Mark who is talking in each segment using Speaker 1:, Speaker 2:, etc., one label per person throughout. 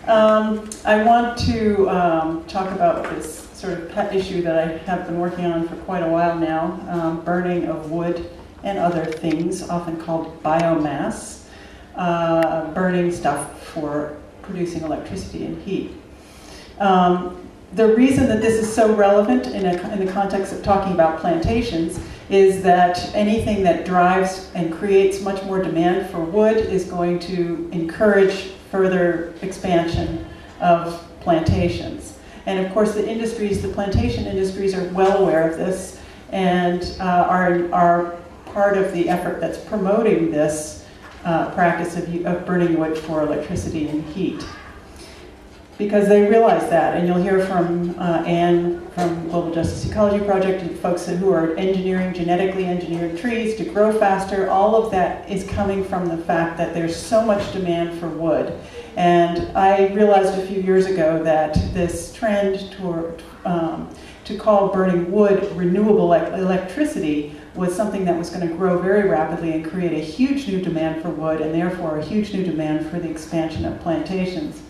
Speaker 1: I want to talk about this sort of pet issue that I have been working on for quite a while now, burning of wood and other things, often called biomass, burning stuff for producing electricity and heat. The reason that this is so relevant in the context of talking about plantations is that anything that drives and creates much more demand for wood is going to encourage further expansion of plantations. And of course the industries, the plantation industries, are well aware of this and are part of the effort that's promoting this practice of burning wood for electricity and heat. Because they realize that, and you'll hear from Anne from Global Justice Ecology Project and folks who are engineering, genetically engineered trees to grow faster. All of that is coming from the fact that there's so much demand for wood. And I realized a few years ago that this trend toward, to call burning wood renewable electricity was something that was going to grow very rapidly and create a huge new demand for wood, and therefore a huge new demand for the expansion of plantations.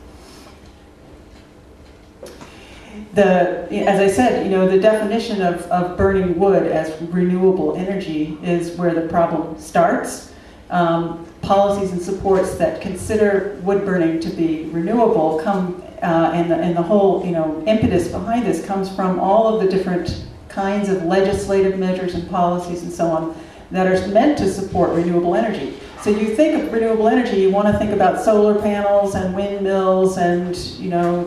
Speaker 1: As I said, the definition of burning wood as renewable energy is where the problem starts. Policies and supports that consider wood burning to be renewable come, and the whole impetus behind this comes from all of the different kinds of legislative measures and policies and so on that are meant to support renewable energy. So you think of renewable energy, you want to think about solar panels and windmills and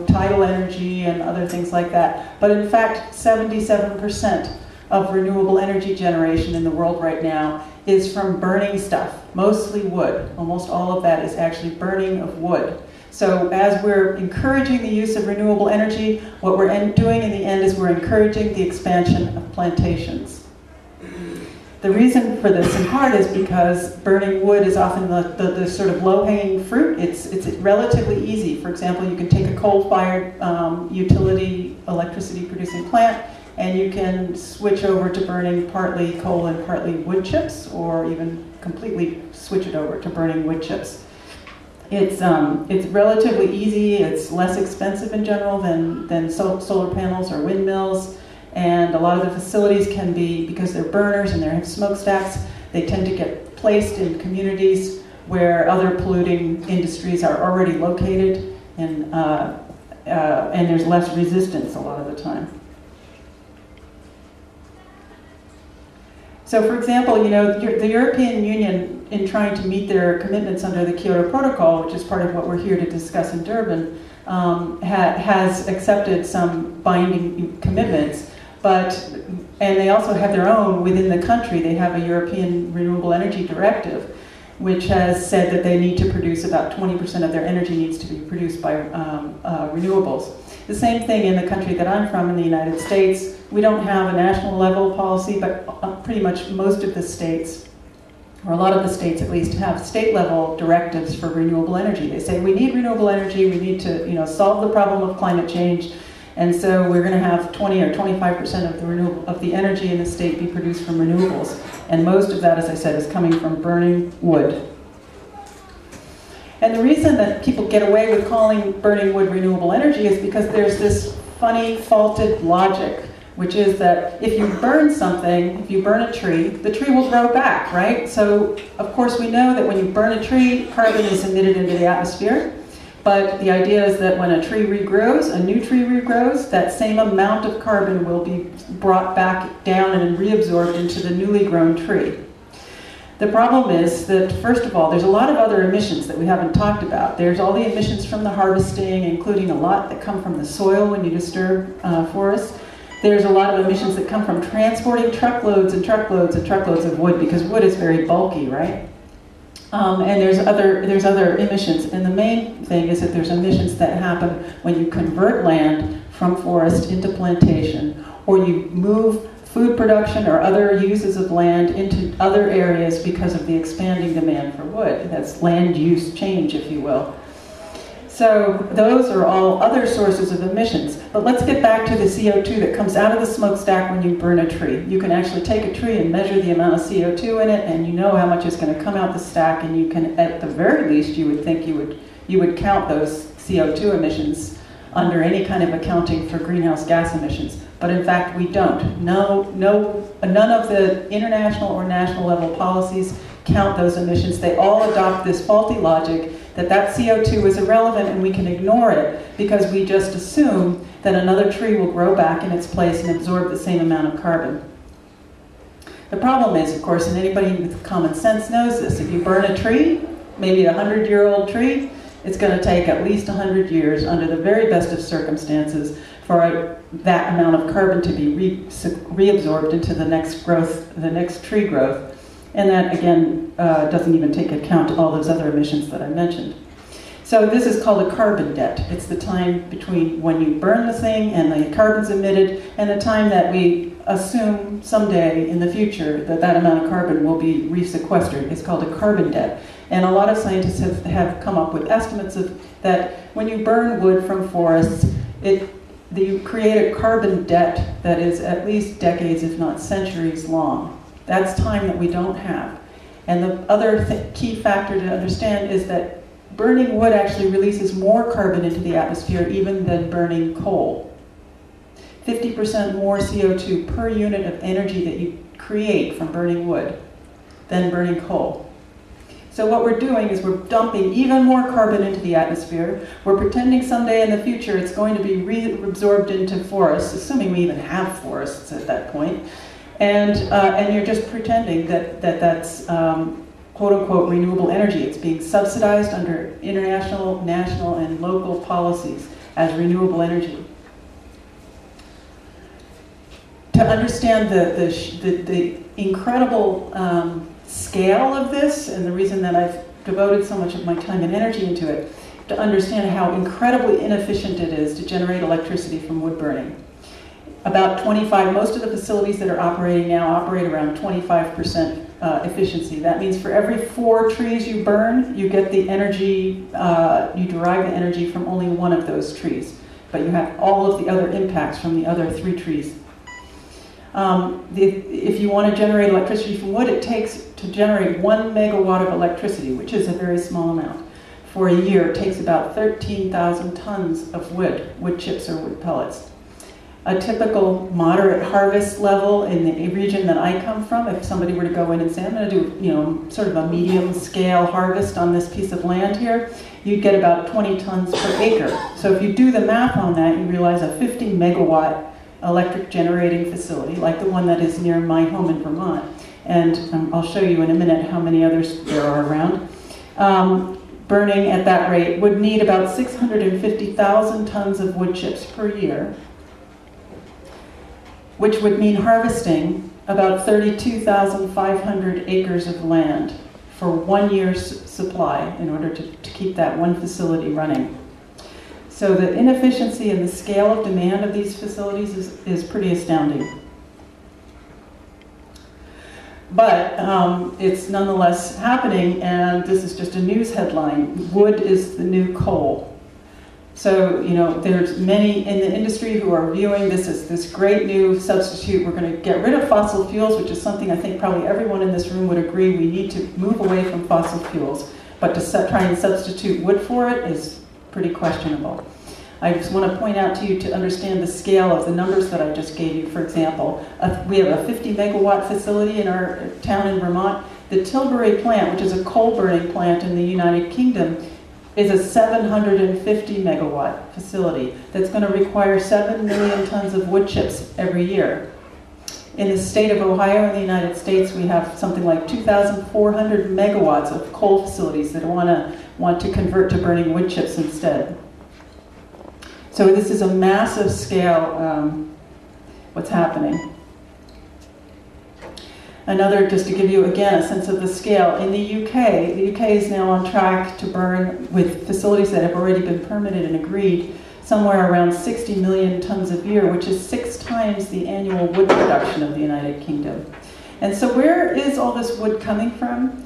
Speaker 1: tidal energy and other things like that. But in fact, 77% of renewable energy generation in the world right now is from burning stuff, mostly wood. Almost all of that is actually burning of wood. So as we're encouraging the use of renewable energy, what we're doing in the end is we're encouraging the expansion of plantations. The reason for this in part is because burning wood is often the sort of low-hanging fruit. It's relatively easy. For example, you can take a coal-fired utility electricity producing plant and you can switch over to burning partly coal and partly wood chips, or even completely switch it over to burning wood chips. It's relatively easy. It's less expensive in general than solar panels or windmills. And a lot of the facilities can be, because they're burners and they have smokestacks, they tend to get placed in communities where other polluting industries are already located, and there's less resistance a lot of the time. So for example, the European Union, in trying to meet their commitments under the Kyoto Protocol, which is part of what we're here to discuss in Durban, has accepted some binding commitments. And they also have their own within the country. They have a European Renewable Energy Directive, which has said that they need to produce about 20% of their energy needs to be produced by renewables. The same thing in the country that I'm from, in the United States. We don't have a national level policy, but pretty much most of the states, or a lot of the states at least, have state level directives for renewable energy. They say we need renewable energy, we need to solve the problem of climate change. And so we're going to have 20 or 25% of the energy in the state be produced from renewables. And most of that, as I said, is coming from burning wood. And the reason that people get away with calling burning wood renewable energy is because there's this funny, faulted logic, which is that if you burn something, if you burn a tree, the tree will grow back, right? So, of course, we know that when you burn a tree, carbon is emitted into the atmosphere. But the idea is that when a tree regrows, a new tree regrows, that same amount of carbon will be brought back down and reabsorbed into the newly grown tree. The problem is that, first of all, there's a lot of other emissions that we haven't talked about. There's all the emissions from the harvesting, including a lot that come from the soil when you disturb forests. There's a lot of emissions that come from transporting truckloads and truckloads and truckloads of wood, because wood is very bulky, right? And there's other emissions, and the main thing is that there's emissions that happen when you convert land from forest into plantation, or you move food production or other uses of land into other areas because of the expanding demand for wood. That's land use change, if you will. So those are all other sources of emissions. But let's get back to the CO2 that comes out of the smokestack when you burn a tree. You can actually take a tree and measure the amount of CO2 in it, and you know how much is going to come out the stack, and you can, at the very least, you would think you would count those CO2 emissions under any kind of accounting for greenhouse gas emissions. But in fact, we don't. None of the international or national level policies count those emissions. They all adopt this faulty logic that CO2 is irrelevant and we can ignore it because we just assume that another tree will grow back in its place and absorb the same amount of carbon. The problem is, of course, and anybody with common sense knows this, if you burn a tree, maybe a 100-year-old tree, it's going to take at least 100 years under the very best of circumstances for that amount of carbon to be reabsorbed into the next growth, the next tree growth. And that, again, doesn't even take account of all those other emissions that I mentioned. So this is called a carbon debt. It's the time between when you burn the thing and the carbon's emitted and the time that we assume someday in the future that that amount of carbon will be resequestered. It's called a carbon debt. And a lot of scientists have come up with estimates of that when you burn wood from forests, you create a carbon debt that is at least decades, if not centuries long. That's time that we don't have. And the other key factor to understand is that burning wood actually releases more carbon into the atmosphere even than burning coal. 50% more CO2 per unit of energy that you create from burning wood than burning coal. So what we're doing is we're dumping even more carbon into the atmosphere. We're pretending someday in the future it's going to be reabsorbed into forests, assuming we even have forests at that point. And you're just pretending that's quote-unquote renewable energy. It's being subsidized under international, national, and local policies as renewable energy. To understand the incredible scale of this, and the reason that I've devoted so much of my time and energy into it, to understand how incredibly inefficient it is to generate electricity from wood burning. About 25, most of the facilities that are operating now operate around 25% efficiency. That means for every 4 trees you burn, you get the energy, you derive the energy from only one of those trees. But you have all of the other impacts from the other 3 trees. If you want to generate electricity from wood, it takes to generate 1 megawatt of electricity, which is a very small amount. For a year, it takes about 13,000 tons of wood chips or wood pellets. A typical moderate harvest level in the region that I come from, if somebody were to go in and say, I'm going to do, sort of a medium scale harvest on this piece of land here, you'd get about 20 tons per acre. So if you do the math on that, you realize a 50 megawatt electric generating facility, like the one that is near my home in Vermont, and I'll show you in a minute how many others there are around, burning at that rate would need about 650,000 tons of wood chips per year, which would mean harvesting about 32,500 acres of land for 1 year's supply in order to keep that one facility running. So the inefficiency and the scale of demand of these facilities is pretty astounding. But it's nonetheless happening, and this is just a news headline. Wood is the new coal. So, there's many in the industry who are viewing this as this great new substitute. We're going to get rid of fossil fuels, which is something I think probably everyone in this room would agree we need to move away from fossil fuels. But to try and substitute wood for it is pretty questionable. I just want to point out to you to understand the scale of the numbers that I just gave you. For example, we have a 50 megawatt facility in our town in Vermont. The Tilbury plant, which is a coal burning plant in the United Kingdom, is a 750 megawatt facility that's going to require 7 million tons of wood chips every year. In the state of Ohio in the United States, we have something like 2,400 megawatts of coal facilities that want to convert to burning wood chips instead. So this is a massive scale, what's happening. Another, just to give you again a sense of the scale, in the UK is now on track to burn, with facilities that have already been permitted and agreed, somewhere around 60 million tons a year, which is 6 times the annual wood production of the United Kingdom. And so where is all this wood coming from?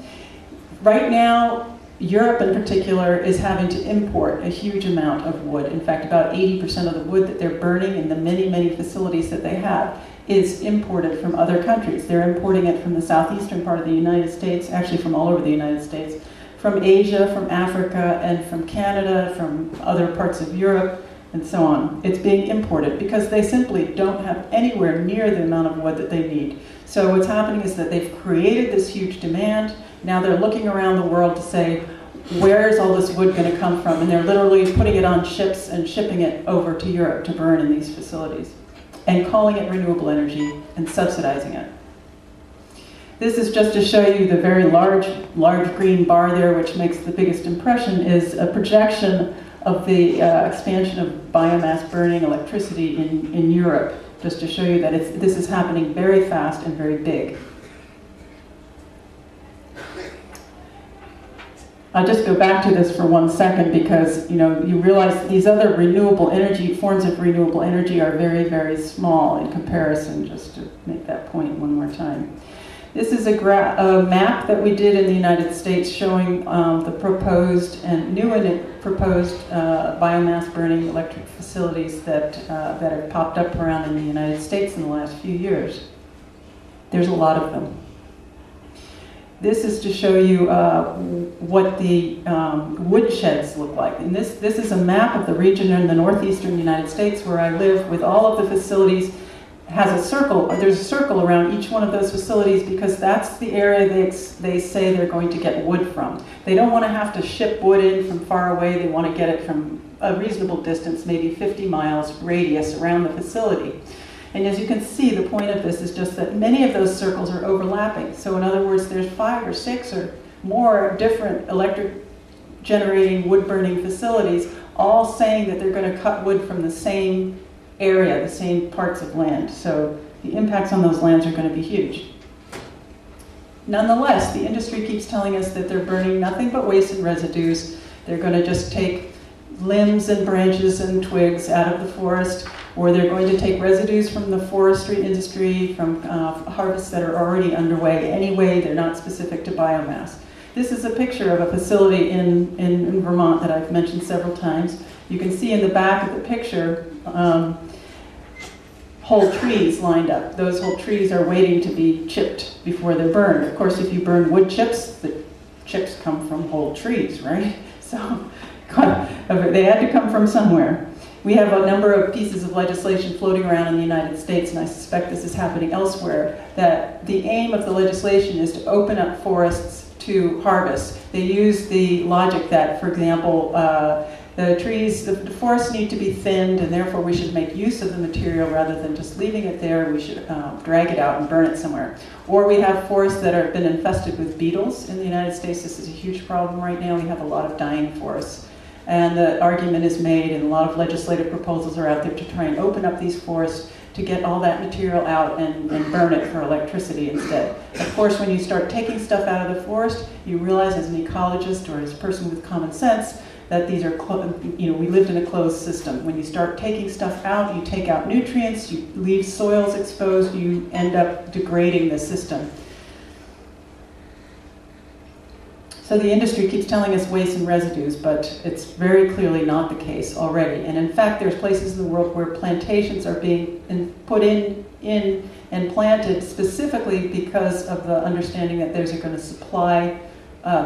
Speaker 1: Right now, Europe in particular is having to import a huge amount of wood. In fact, about 80% of the wood that they're burning in the many, many facilities that they have is imported from other countries. They're importing it from the southeastern part of the United States, actually from all over the United States, from Asia, from Africa, and from Canada, from other parts of Europe, and so on. It's being imported because they simply don't have anywhere near the amount of wood that they need. So what's happening is that they've created this huge demand. Now they're looking around the world to say, where is all this wood going to come from? And they're literally putting it on ships and shipping it over to Europe to burn in these facilities, and calling it renewable energy and subsidizing it. This is just to show you the very large green bar there, which makes the biggest impression, is a projection of the expansion of biomass burning electricity in Europe, just to show you that this is happening very fast and very big. I'll just go back to this for 1 second because you realize these other renewable energy, forms of renewable energy are very, very small in comparison, just to make that point one more time. This is a map that we did in the United States showing the proposed and new and proposed biomass burning electric facilities that have popped up around in the United States in the last few years. There's a lot of them. This is to show you what the woodsheds look like. And this is a map of the region in the northeastern United States where I live, with all of the facilities. Has a circle. There's a circle around each one of those facilities because that's the area they say they're going to get wood from. They don't want to have to ship wood in from far away. They want to get it from a reasonable distance, maybe 50 miles radius around the facility. And as you can see, the point of this is just that many of those circles are overlapping. So in other words, there's 5 or 6 or more different electric generating wood burning facilities, all saying that they're going to cut wood from the same area, the same parts of land. So the impacts on those lands are going to be huge. Nonetheless, the industry keeps telling us that they're burning nothing but waste and residues. They're going to just take limbs and branches and twigs out of the forest, or they're going to take residues from the forestry industry, from harvests that are already underway. Anyway, they're not specific to biomass. This is a picture of a facility in Vermont that I've mentioned several times. You can see in the back of the picture whole trees lined up. Those whole trees are waiting to be chipped before they're burned. Of course, if you burn wood chips, the chips come from whole trees, right? So they had to come from somewhere. We have a number of pieces of legislation floating around in the United States, and I suspect this is happening elsewhere, that the aim of the legislation is to open up forests to harvest. They use the logic that, for example, the forests need to be thinned, and therefore we should make use of the material rather than just leaving it there. We should drag it out and burn it somewhere. Or we have forests that have been infested with beetles in the United States. This is a huge problem right now. We have a lot of dying forests. And the argument is made, and a lot of legislative proposals are out there to try and open up these forests to get all that material out and burn it for electricity instead. Of course, when you start taking stuff out of the forest, you realize as an ecologist or as a person with common sense that these are, we lived in a closed system. When you start taking stuff out, you take out nutrients, you leave soils exposed, you end up degrading the system. So the industry keeps telling us waste and residues, but it's very clearly not the case already. And in fact, there's places in the world where plantations are being put in and planted specifically because of the understanding that those are going to supply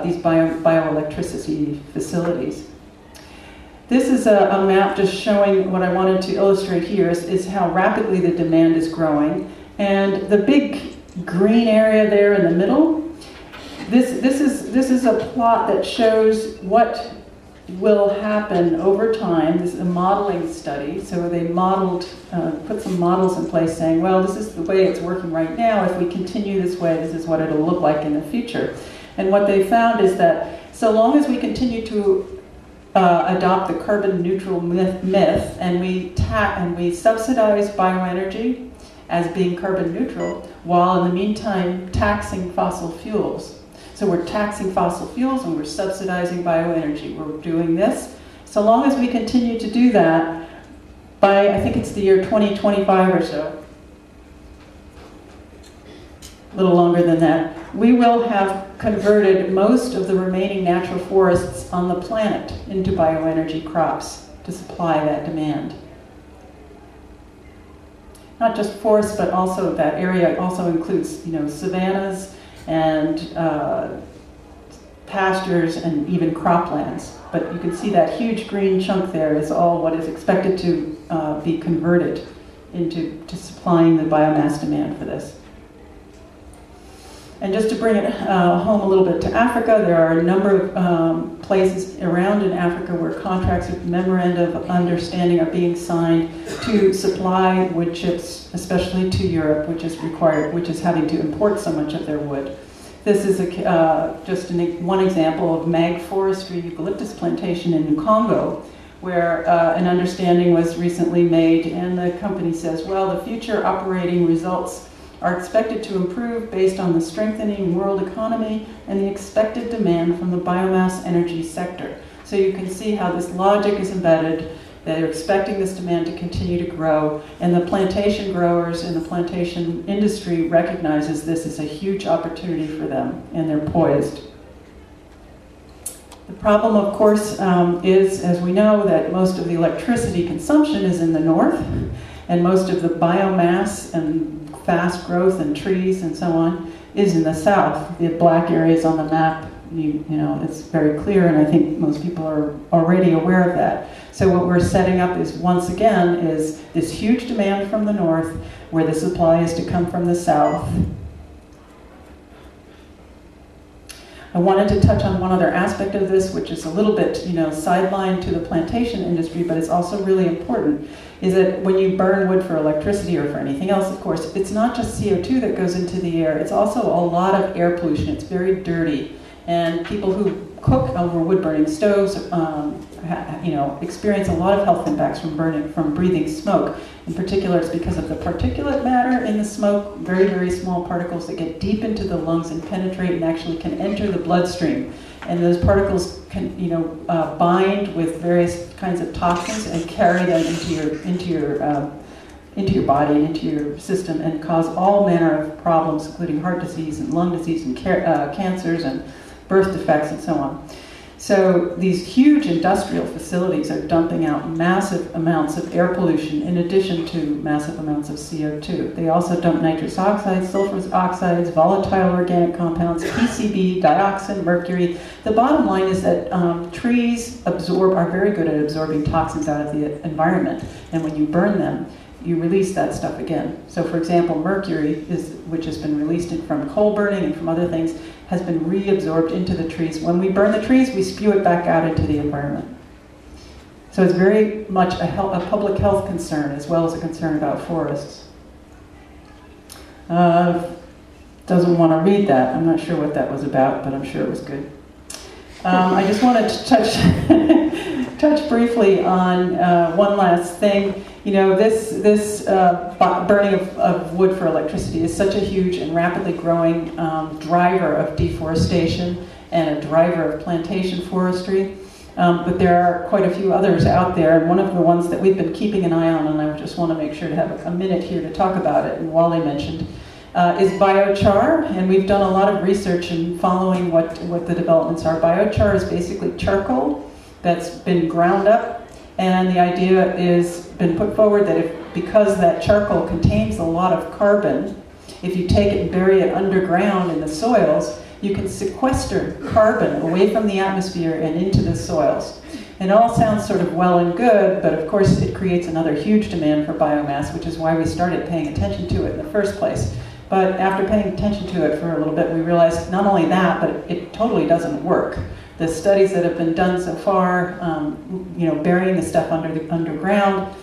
Speaker 1: these bioelectricity facilities. This is a map just showing what I wanted to illustrate here is how rapidly the demand is growing. And the big green area there in the middle, this is a plot that shows what will happen over time. This is a modeling study. So they modeled, put some models in place saying, well, this is the way it's working right now. If we continue this way, this is what it'll look like in the future. And what they found is that so long as we continue to adopt the carbon neutral myth and we subsidize bioenergy as being carbon neutral, while in the meantime taxing fossil fuels. So we're taxing fossil fuels and we're subsidizing bioenergy. We're doing this. So long as we continue to do that, by I think it's the year 2025 or so, a little longer than that, we will have converted most of the remaining natural forests on the planet into bioenergy crops to supply that demand. Not just forests, but also that area also includes, savannas and pastures and even croplands. But you can see that huge green chunk there is all what is expected to be converted into supplying the biomass demand for this. And just to bring it home a little bit to Africa, there are a number of places around in Africa where contracts with memoranda of understanding are being signed to supply wood chips, especially to Europe, which is having to import so much of their wood. This is just one example of mag forestry eucalyptus plantation in Congo, where an understanding was recently made, and the company says, well, the future operating results are expected to improve based on the strengthening world economy and the expected demand from the biomass energy sector. So you can see how this logic is embedded. They're expecting this demand to continue to grow, and the plantation growers and the plantation industry recognizes this as a huge opportunity for them, and they're poised. The problem, of course, is, as we know, that most of the electricity consumption is in the north, and most of the biomass and fast growth and trees and so on is in the south. The black areas on the map, you know, it's very clear, and I think most people are already aware of that. So what we're setting up is, once again, is this huge demand from the north, where the supply is to come from the south. I wanted to touch on one other aspect of this, which is a little bit, you know, sidelined to the plantation industry, but it's also really important, is that when you burn wood for electricity or for anything else, of course, it's not just CO2 that goes into the air, it's also a lot of air pollution. It's very dirty. And people who cook over wood-burning stoves, you know, experience a lot of health impacts from breathing smoke. In particular, it's because of the particulate matter in the smoke, very, very small particles that get deep into the lungs and penetrate and actually can enter the bloodstream. And those particles can, you know, bind with various kinds of toxins and carry them into your body, into your system, and cause all manner of problems, including heart disease and lung disease and cancers and birth defects and so on. So these huge industrial facilities are dumping out massive amounts of air pollution in addition to massive amounts of CO2. They also dump nitrous oxides, sulfurous oxides, volatile organic compounds, PCB, dioxin, mercury. The bottom line is that trees are very good at absorbing toxins out of the environment, and when you burn them, you release that stuff again. So for example, mercury, which has been released from coal burning and from other things, has been reabsorbed into the trees. When we burn the trees, we spew it back out into the environment. So it's very much a public health concern, as well as a concern about forests. Doesn't want to read that. I'm not sure what that was about, but I'm sure it was good. I just wanted to touch briefly on one last thing. You know, this burning of wood for electricity is such a huge and rapidly growing driver of deforestation and a driver of plantation forestry. But there are quite a few others out there, and one of the ones that we've been keeping an eye on, and I just want to make sure to have a minute here to talk about it, and Wally mentioned, is biochar, and we've done a lot of research in following what the developments are. Biochar is basically charcoal that's been ground up, and the idea is been put forward that because that charcoal contains a lot of carbon, if you take it and bury it underground in the soils, you can sequester carbon away from the atmosphere and into the soils. It all sounds sort of well and good, but of course it creates another huge demand for biomass, which is why we started paying attention to it in the first place. But after paying attention to it for a little bit, we realized not only that, but it totally doesn't work. The studies that have been done so far, you know, burying the stuff underground,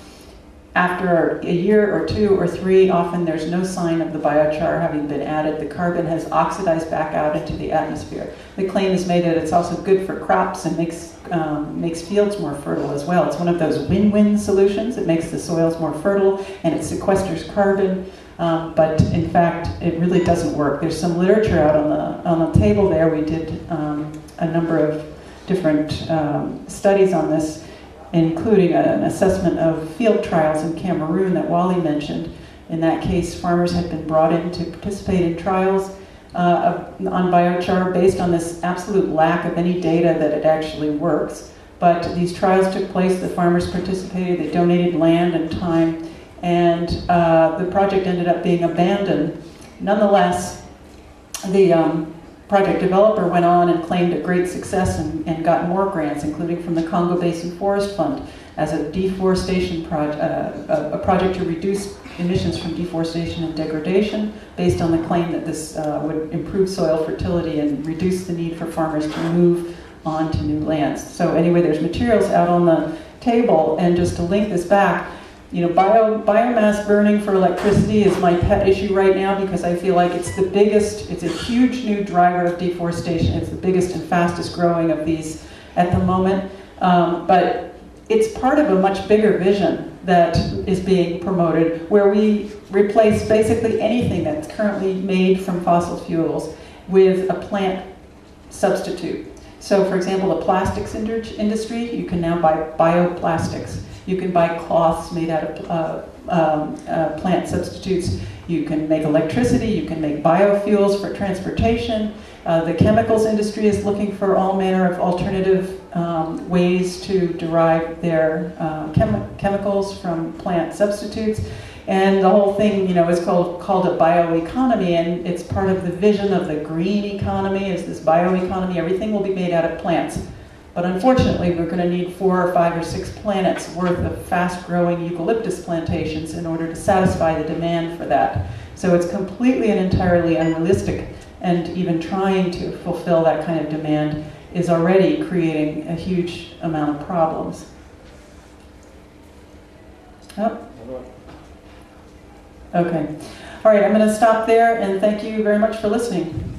Speaker 1: after a year or 2 or 3, often there's no sign of the biochar having been added. The carbon has oxidized back out into the atmosphere. The claim is made that it's also good for crops and makes fields more fertile as well. It's one of those win-win solutions. It makes the soils more fertile and it sequesters carbon. But in fact, it really doesn't work. There's some literature out on the table there. We did a number of different studies on this, including an assessment of field trials in Cameroon that Wally mentioned. In that case, farmers had been brought in to participate in trials on biochar based on this absolute lack of any data that it actually works. But these trials took place, the farmers participated, they donated land and time, and the project ended up being abandoned. Nonetheless, the project developer went on and claimed a great success and got more grants, including from the Congo Basin Forest Fund as a deforestation project, a project to reduce emissions from deforestation and degradation, based on the claim that this would improve soil fertility and reduce the need for farmers to move on to new lands. So anyway, there's materials out on the table, and just to link this back, you know, biomass burning for electricity is my pet issue right now, because I feel like it's the biggest, it's a huge new driver of deforestation. It's the biggest and fastest growing of these at the moment. But it's part of a much bigger vision that is being promoted, where we replace basically anything that's currently made from fossil fuels with a plant substitute. So for example, the plastics industry, you can now buy bioplastics. You can buy cloths made out of plant substitutes. You can make electricity. You can make biofuels for transportation. The chemicals industry is looking for all manner of alternative ways to derive their chemicals from plant substitutes. And the whole thing, you know, is called a bioeconomy, and it's part of the vision of the green economy, is this bioeconomy. Everything will be made out of plants. But unfortunately, we're going to need 4 or 5 or 6 planets worth of fast-growing eucalyptus plantations in order to satisfy the demand for that. So it's completely and entirely unrealistic, and even trying to fulfill that kind of demand is already creating a huge amount of problems. Oh. Okay. All right, I'm going to stop there, and thank you very much for listening.